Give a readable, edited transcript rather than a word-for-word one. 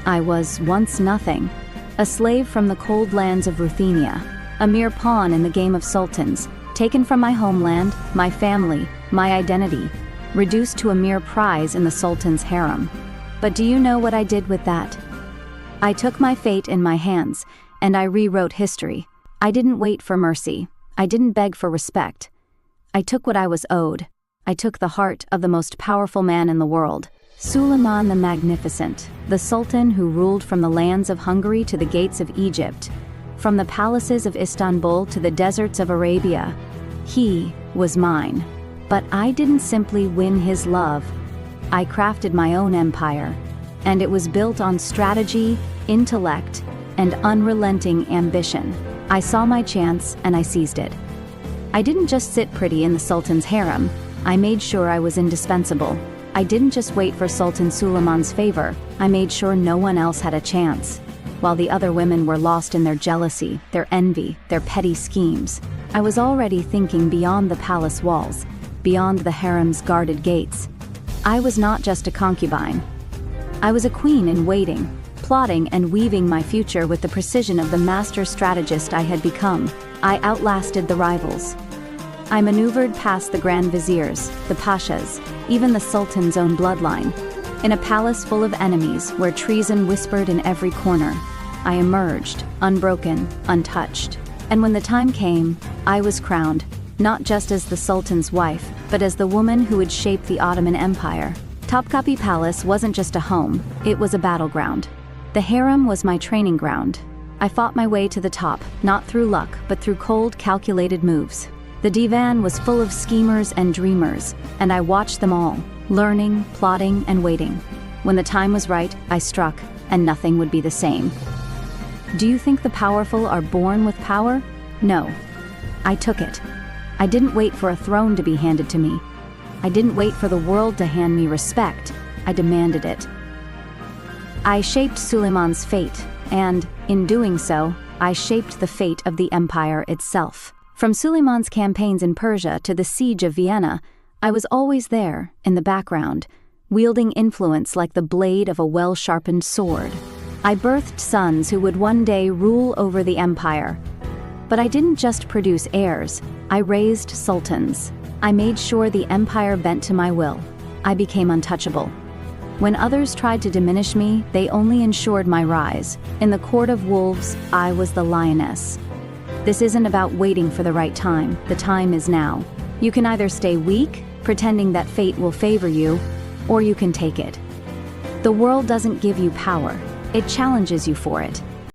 I was once nothing, a slave from the cold lands of Ruthenia, a mere pawn in the game of sultans, taken from my homeland, my family, my identity, reduced to a mere prize in the sultan's harem. But do you know what I did with that? I took my fate in my hands, and I rewrote history. I didn't wait for mercy. I didn't beg for respect. I took what I was owed. I took the heart of the most powerful man in the world, Suleiman the Magnificent, the Sultan who ruled from the lands of Hungary to the gates of Egypt, from the palaces of Istanbul to the deserts of Arabia. He was mine. But I didn't simply win his love. I crafted my own empire, and it was built on strategy, intellect, and unrelenting ambition. I saw my chance, and I seized it. I didn't just sit pretty in the Sultan's harem. I made sure I was indispensable. I didn't just wait for Sultan Suleiman's favor. I made sure no one else had a chance. While the other women were lost in their jealousy, their envy, their petty schemes, I was already thinking beyond the palace walls, beyond the harem's guarded gates. I was not just a concubine. I was a queen in waiting, plotting and weaving my future with the precision of the master strategist I had become. I outlasted the rivals. I maneuvered past the grand viziers, the pashas, even the sultan's own bloodline. In a palace full of enemies where treason whispered in every corner, I emerged, unbroken, untouched. And when the time came, I was crowned, not just as the sultan's wife, but as the woman who would shape the Ottoman Empire. Topkapi Palace wasn't just a home, it was a battleground. The harem was my training ground. I fought my way to the top, not through luck, but through cold, calculated moves. The divan was full of schemers and dreamers, and I watched them all, learning, plotting, and waiting. When the time was right, I struck, and nothing would be the same. Do you think the powerful are born with power? No. I took it. I didn't wait for a throne to be handed to me. I didn't wait for the world to hand me respect. I demanded it. I shaped Suleiman's fate, and, in doing so, I shaped the fate of the empire itself. From Suleiman's campaigns in Persia to the siege of Vienna, I was always there, in the background, wielding influence like the blade of a well-sharpened sword. I birthed sons who would one day rule over the empire. But I didn't just produce heirs, I raised sultans. I made sure the empire bent to my will. I became untouchable. When others tried to diminish me, they only ensured my rise. In the court of wolves, I was the lioness. This isn't about waiting for the right time. The time is now. You can either stay weak, pretending that fate will favor you, or you can take it. The world doesn't give you power. It challenges you for it.